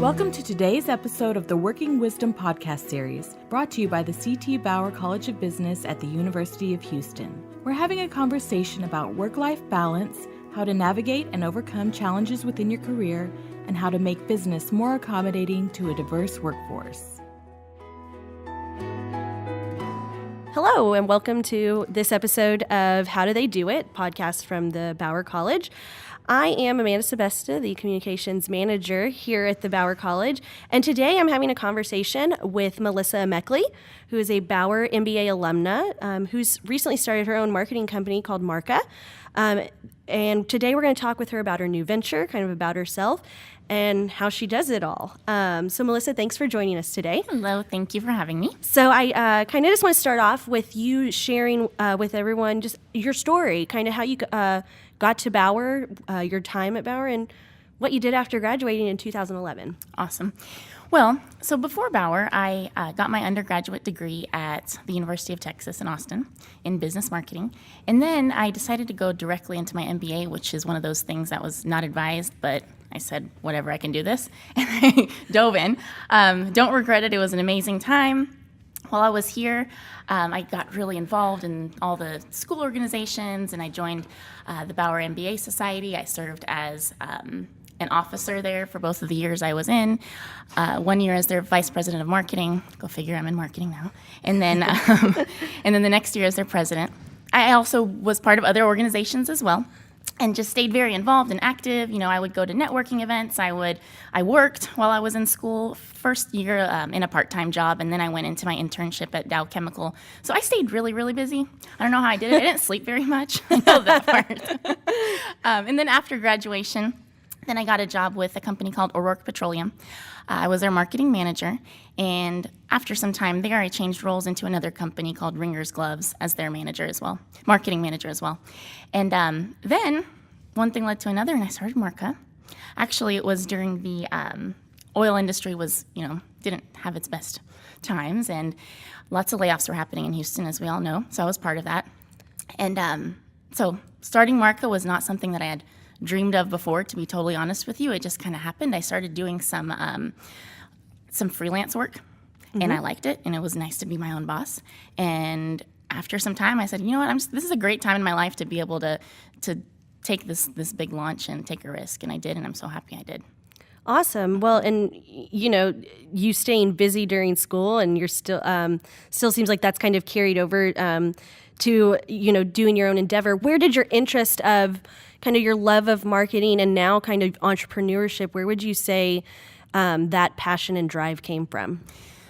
Welcome to today's episode of the Working Wisdom podcast series, brought to you by the C.T. Bauer College of Business at the University of Houston. We're having a conversation about work-life balance, how to navigate and overcome challenges within your career, and how to make business more accommodating to a diverse workforce. Hello, and welcome to this episode of How Do They Do It, podcast from the Bauer College. I am Amanda Sebesta, the communications manager here at the Bauer College, and today I'm having a conversation with Melissa Emekli, who is a Bauer MBA alumna who's recently started her own marketing company called Markka. And today we're going to talk with her about her new venture, kind of about herself, and how she does it all. So Melissa, thanks for joining us today. Hello, thank you for having me. So I kind of just want to start off with you sharing with everyone just your story, kind of how you got to Bauer, your time at Bauer, and what you did after graduating in 2011. Awesome. Well, so before Bauer, I got my undergraduate degree at the University of Texas in Austin in business marketing. And then I decided to go directly into my MBA, which is one of those things that was not advised, but I said, whatever, I can do this. And I dove in. Don't regret it. It was an amazing time. While I was here, I got really involved in all the school organizations, and I joined the Bauer MBA Society. I served as an officer there for both of the years I was in. 1 year as their vice president of marketing. Go figure, I'm in marketing now. And then, and then the next year as their president. I also was part of other organizations as well, and just stayed very involved and active. You know, I would go to networking events. I worked while I was in school, first year in a part-time job, and then I went into my internship at Dow Chemical. So I stayed really, really busy. I don't know how I did it. I didn't sleep very much. I know that part. And then after graduation, then I got a job with a company called O'Rourke Petroleum. I was their marketing manager, and after some time there, I changed roles into another company called Ringer's Gloves as their manager as well, marketing manager as well. And then one thing led to another, and I started Markka. Actually, it was during the oil industry was, didn't have its best times, and lots of layoffs were happening in Houston, as we all know, so I was part of that. And so starting Markka was not something that I had dreamed of before, to be totally honest with you. It just kind of happened. I started doing some freelance work, and I liked it, and it was nice to be my own boss. And after some time, I said, you know what, this is a great time in my life to be able to take this big launch and take a risk, and I did, and I'm so happy I did. Awesome. Well, and you staying busy during school, and you're still seems like that's kind of carried over to doing your own endeavor. Where did your interest of kind of your love of marketing and now kind of entrepreneurship, where would you say that passion and drive came from?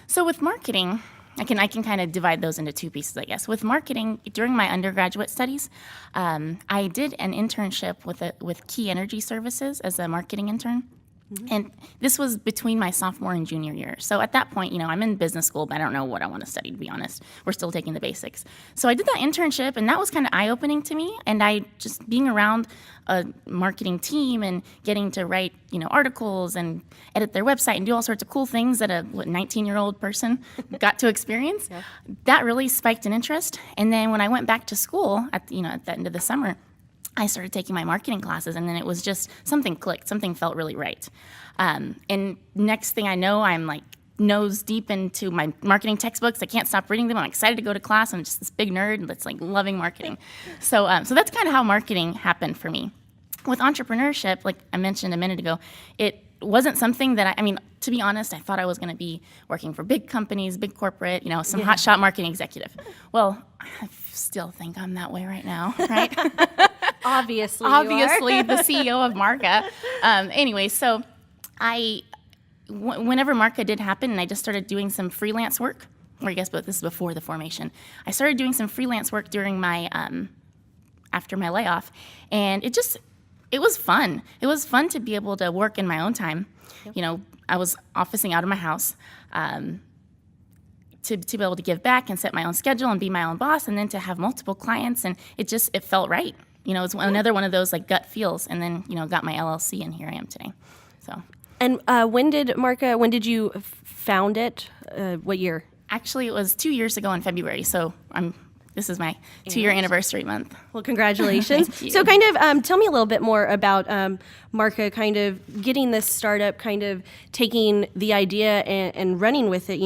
So with marketing, I can kind of divide those into two pieces, I guess. With marketing, during my undergraduate studies, I did an internship with Key Energy Services as a marketing intern. And this was between my sophomore and junior year. So at that point, I'm in business school, but I don't know what I want to study, to be honest. We're still taking the basics. So I did that internship, and that was kind of eye-opening to me. And I just being around a marketing team and getting to write, articles and edit their website and do all sorts of cool things that a 19-year-old person got to experience, that really spiked an interest. And then when I went back to school at the end of the summer, I started taking my marketing classes, and then it was just something clicked. Something felt really right. And next thing I know, I'm like nose deep into my marketing textbooks. I can't stop reading them. I'm excited to go to class. I'm just this big nerd that's like loving marketing. So that's kind of how marketing happened for me. With entrepreneurship, like I mentioned a minute ago, it wasn't something that to be honest, I thought I was going to be working for big companies, big corporate, some hotshot marketing executive. Well, I still think I'm that way right now, right? Obviously, the CEO of Markka. Anyway, so whenever Markka did happen, and I just started doing some freelance work, but this is before the formation. I started doing some freelance work during my after my layoff, and it was fun. It was fun to be able to work in my own time. Yep. I was officing out of my house to be able to give back and set my own schedule and be my own boss, and then to have multiple clients, and it felt right. It's another one of those like gut feels, and then got my LLC, and here I am today. So. And when did you found it? What year? Actually, it was 2 years ago in February. So I'm this is my 2-year anniversary month. Well, congratulations. Thank you. So kind of tell me a little bit more about Markka kind of getting this startup, kind of taking the idea and running with it.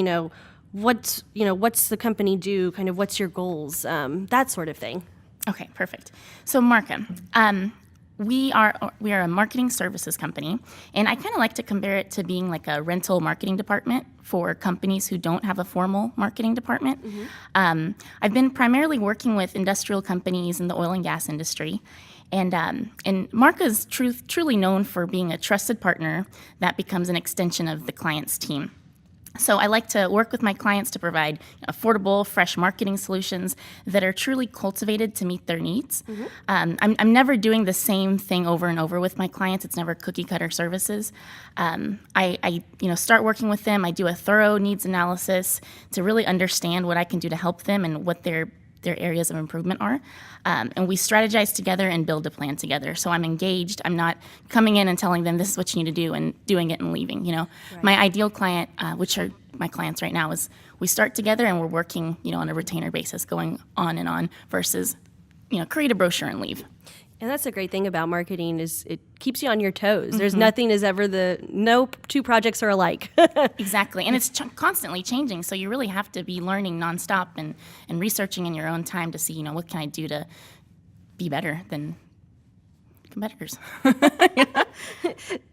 What's the company do? Kind of what's your goals? That sort of thing. Okay, perfect. So Markka, we are a marketing services company, and I kind of like to compare it to being like a rental marketing department for companies who don't have a formal marketing department. Mm-hmm. I've been primarily working with industrial companies in the oil and gas industry, and Markka is truly known for being a trusted partner that becomes an extension of the client's team. So I like to work with my clients to provide affordable, fresh marketing solutions that are truly cultivated to meet their needs. Mm-hmm. I'm never doing the same thing over and over with my clients. It's never cookie cutter services. I start working with them. I do a thorough needs analysis to really understand what I can do to help them and what their areas of improvement are. And we strategize together and build a plan together. So I'm engaged. I'm not coming in and telling them this is what you need to do and doing it and leaving. Right. My ideal client, which are my clients right now, is we start together and we're working, on a retainer basis, going on and on versus, create a brochure and leave. And that's the great thing about marketing is it keeps you on your toes. Mm-hmm. There's nothing is ever no two projects are alike. Exactly. And it's constantly changing. So you really have to be learning nonstop and researching in your own time to see, what can I do to be better than competitors.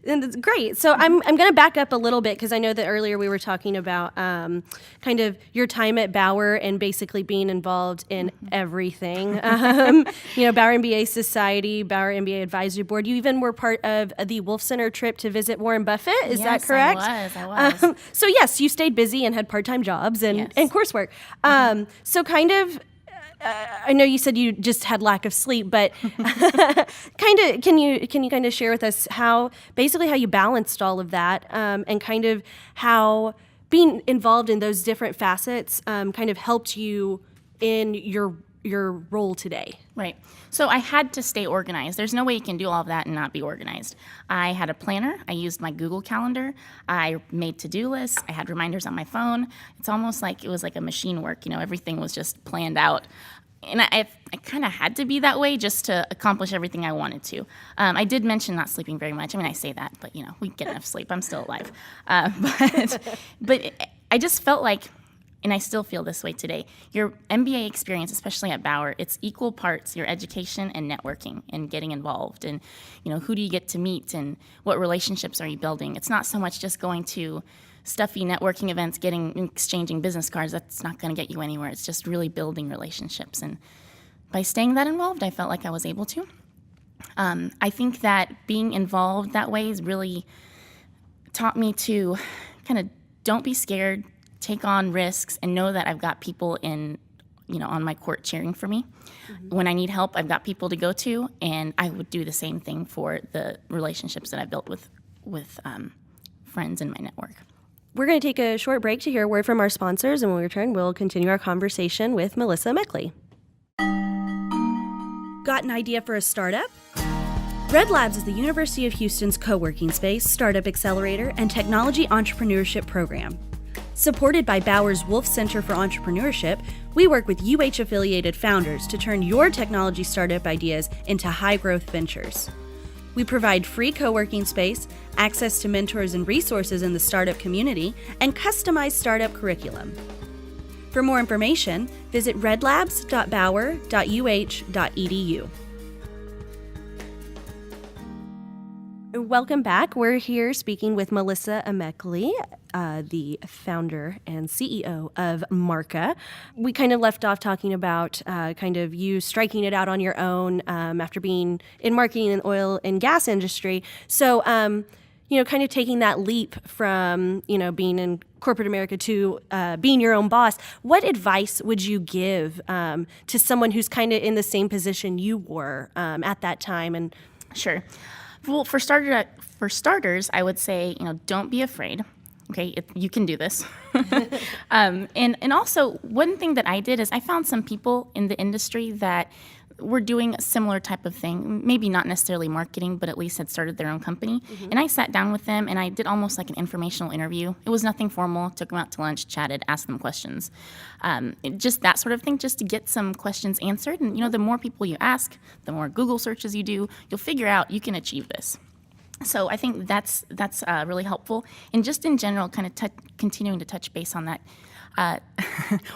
And it's great. So I'm going to back up a little bit because I know that earlier we were talking about kind of your time at Bauer and basically being involved in everything. Bauer MBA Society, Bauer MBA Advisory Board. You even were part of the Wolf Center trip to visit Warren Buffett. Is that correct? I was. So yes, you stayed busy and had part-time jobs and coursework. So kind of, I know you said you just had lack of sleep, but can you kind of share with us how you balanced all of that and kind of how being involved in those different facets kind of helped you in your role today? Right. So I had to stay organized. There's no way you can do all of that and not be organized. I had a planner. I used my Google Calendar. I made to-do lists. I had reminders on my phone. It's almost like it was like a machine work. everything was just planned out. And I kind of had to be that way just to accomplish everything I wanted to. I did mention not sleeping very much. I mean, I say that, but, we get enough sleep. I'm still alive. But I just felt like, and I still feel this way today, your MBA experience, especially at Bauer, it's equal parts your education and networking and getting involved. And, who do you get to meet and what relationships are you building? It's not so much just going to stuffy networking events, exchanging business cards. That's not going to get you anywhere. It's just really building relationships. And by staying that involved, I felt like I was able to. I think that being involved that way has really taught me to kind of don't be scared, take on risks, and know that I've got people on my court cheering for me. Mm-hmm. When I need help, I've got people to go to, and I would do the same thing for the relationships that I built with friends in my network. We're going to take a short break to hear a word from our sponsors, and when we return, we'll continue our conversation with Melissa Emekli. Got an idea for a startup? Red Labs is the University of Houston's co-working space, startup accelerator, and technology entrepreneurship program. Supported by Bauer's Wolf Center for Entrepreneurship, we work with UH-affiliated founders to turn your technology startup ideas into high-growth ventures. We provide free co-working space, access to mentors and resources in the startup community, and customized startup curriculum. For more information, visit redlabs.bauer.uh.edu. Welcome back. We're here speaking with Melissa Emekli, the founder and CEO of Markka. We kind of left off talking about kind of you striking it out on your own after being in marketing in the oil and gas industry. So, kind of taking that leap from, being in corporate America to being your own boss. What advice would you give to someone who's kind of in the same position you were at that time? And Sure. Well, for starters, I would say, don't be afraid. Okay, you can do this. And also, one thing that I did is I found some people in the industry that were doing a similar type of thing, maybe not necessarily marketing, but at least had started their own company. And I sat down with them and I did almost like an informational interview. It was nothing formal, took them out to lunch, chatted, asked them questions. Just that sort of thing, just to get some questions answered. And, the more people you ask, the more Google searches you do, you'll figure out you can achieve this. So I think that's really helpful. And just in general, kind of continuing to touch base on that,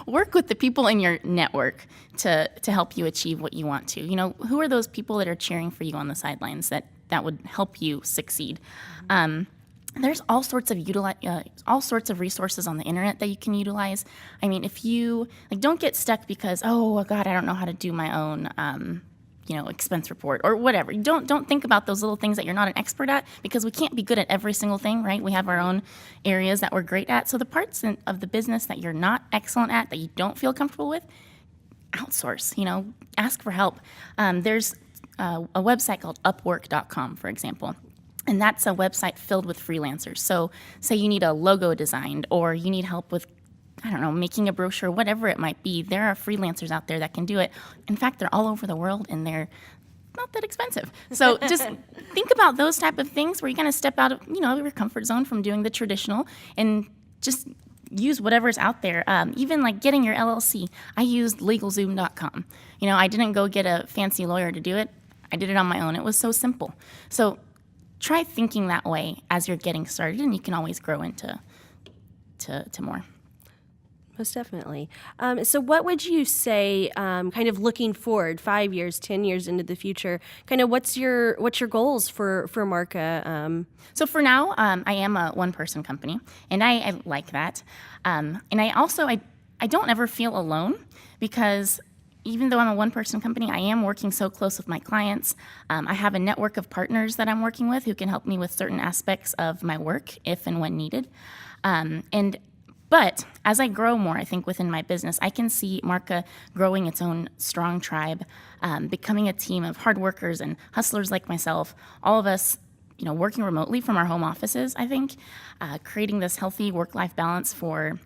work with the people in your network to help you achieve what you want to. Who are those people that are cheering for you on the sidelines that would help you succeed? There's all sorts of resources on the internet that you can utilize. I mean, if you don't get stuck because, oh God, I don't know how to do my own expense report or whatever. Don't think about those little things that you're not an expert at, because we can't be good at every single thing, right? We have our own areas that we're great at. So the parts of the business that you're not excellent at, that you don't feel comfortable with, outsource, ask for help. There's a website called Upwork.com, for example. And that's a website filled with freelancers. So say you need a logo designed or you need help with making a brochure, whatever it might be. There are freelancers out there that can do it. In fact, they're all over the world and they're not that expensive. So just think about those type of things where you're going to step out of, your comfort zone from doing the traditional and just use whatever's out there. Even like getting your LLC. I used LegalZoom.com. I didn't go get a fancy lawyer to do it. I did it on my own. It was so simple. So try thinking that way as you're getting started, and you can always grow into more. Most definitely. So what would you say, kind of looking forward 5 years, 10 years into the future, kind of what's your goals for Markka? So for now, I am a one-person company, and I like that. And I don't ever feel alone, because even though I'm a one-person company, I am working so close with my clients. I have a network of partners that I'm working with who can help me with certain aspects of my work if and when needed. But as I grow more, I think, within my business, I can see Markka growing its own strong tribe, becoming a team of hard workers and hustlers like myself, all of us, working remotely from our home offices, I think, creating this healthy work-life balance for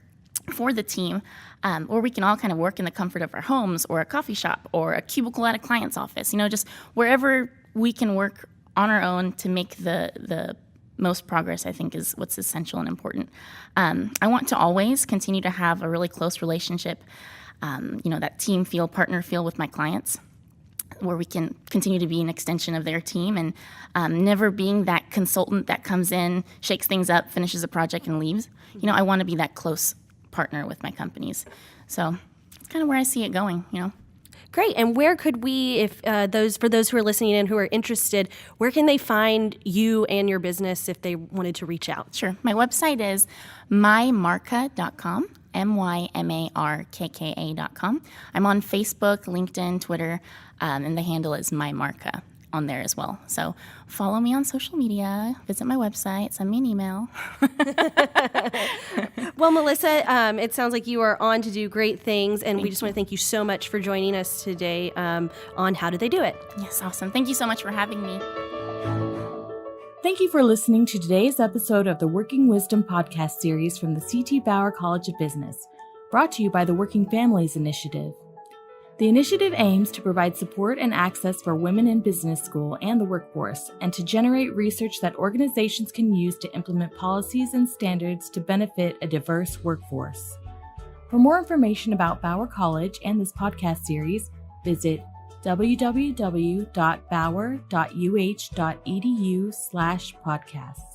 the team, where we can all kind of work in the comfort of our homes or a coffee shop or a cubicle at a client's office, just wherever we can work on our own to make the most progress, I think, is what's essential and important. I want to always continue to have a really close relationship, that team feel, partner feel with my clients, where we can continue to be an extension of their team and never being that consultant that comes in, shakes things up, finishes a project and leaves. I want to be that close partner with my companies. So it's kind of where I see it going, Great. And where could we, for those who are listening in who are interested, where can they find you and your business if they wanted to reach out? Sure. My website is mymarkka.com, mymarkka.com. I'm on Facebook, LinkedIn, Twitter, and the handle is mymarkka on there as well. So follow me on social media, visit my website, send me an email. Well, Melissa, it sounds like you are on to do great things, and we just want to thank you so much for joining us today on How Do They Do It? Yes, awesome. Thank you so much for having me. Thank you for listening to today's episode of the Working Wisdom podcast series from the C.T. Bauer College of Business, brought to you by the Working Families Initiative. The initiative aims to provide support and access for women in business school and the workforce, and to generate research that organizations can use to implement policies and standards to benefit a diverse workforce. For more information about Bauer College and this podcast series, visit www.bauer.uh.edu/podcasts.